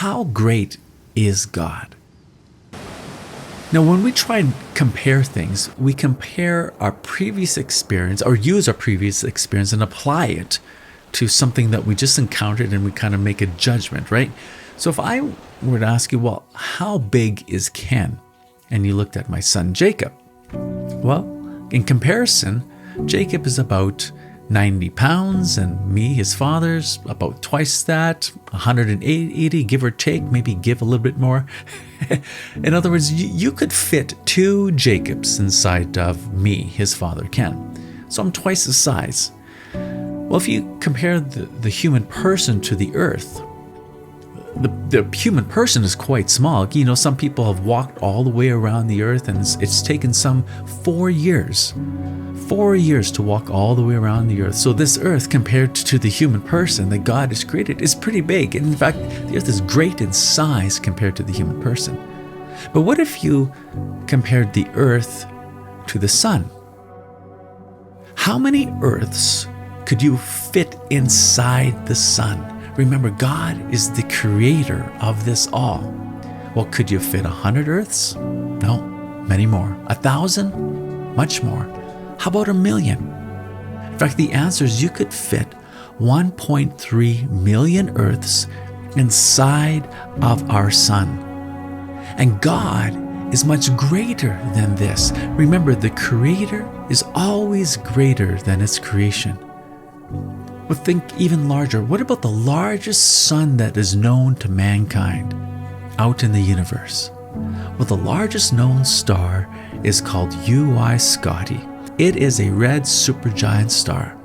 how great is God? Now, when we try and compare things, we compare our previous experience or use our previous experience and apply it to something that we just encountered, and we kind of make a judgment, right? So if I were to ask you, well, how big is Ken? And you looked at my son, Jacob. Well, in comparison, Jacob is about 90 pounds, and me, his father's, about twice that, 180, give or take, maybe give a little bit more. In other words, you could fit 2 Jacobs inside of me, his father, Ken. So I'm twice the size. Well, if you compare the human person to the earth, the human person is quite small. You know, some people have walked all the way around the earth, and it's taken some 4 years. 4 years to walk all the way around the earth. So this earth, compared to the human person that God has created, is pretty big. And in fact, the earth is great in size compared to the human person. But what if you compared the earth to the sun? How many earths could you fit inside the sun? Remember, God is the creator of this all. Well, could you fit 100 earths? No, many more. 1,000? Much more. How about 1,000,000? In fact, the answer is you could fit 1.3 million earths inside of our sun. And God is much greater than this. Remember, the creator is always greater than its creation. But think even larger. What about the largest sun that is known to mankind out in the universe? Well, the largest known star is called UY Scotti. It is a red supergiant star.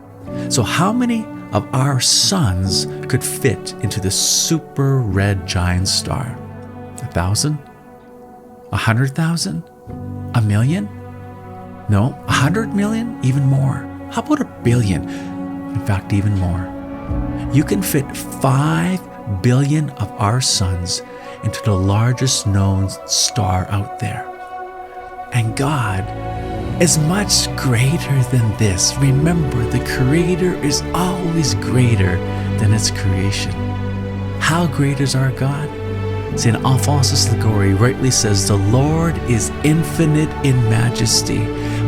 So how many of our suns could fit into the super red giant star? 1,000? 100,000? 1,000,000? No, 100 million? Even more. How about 1,000,000,000? In fact, even more. You can fit 5 billion of our suns into the largest known star out there. And God is much greater than this. Remember, the Creator is always greater than its creation. How great is our God? St. Alphonsus Liguori rightly says, the Lord is infinite in majesty.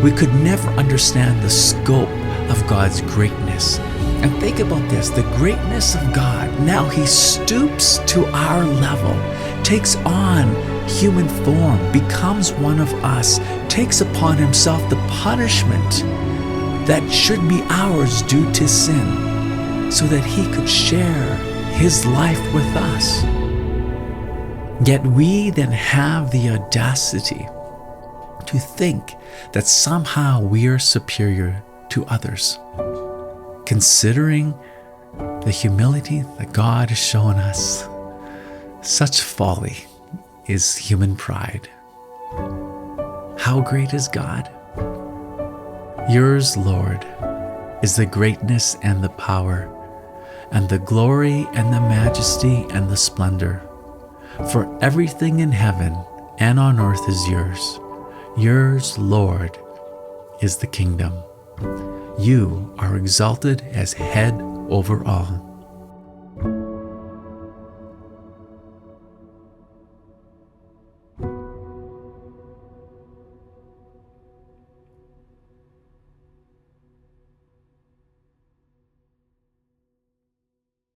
We could never understand the scope of God's greatness. And think about this, the greatness of God. Now He stoops to our level, takes on human form, becomes one of us, takes upon Himself the punishment that should be ours due to sin, so that He could share His life with us. Yet we then have the audacity to think that somehow we are superior to others. Considering the humility that God has shown us, such folly is human pride. How great is God? Yours, Lord, is the greatness and the power, and the glory and the majesty and the splendor. For everything in heaven and on earth is yours. Yours, Lord, is the kingdom. You are exalted as head over all.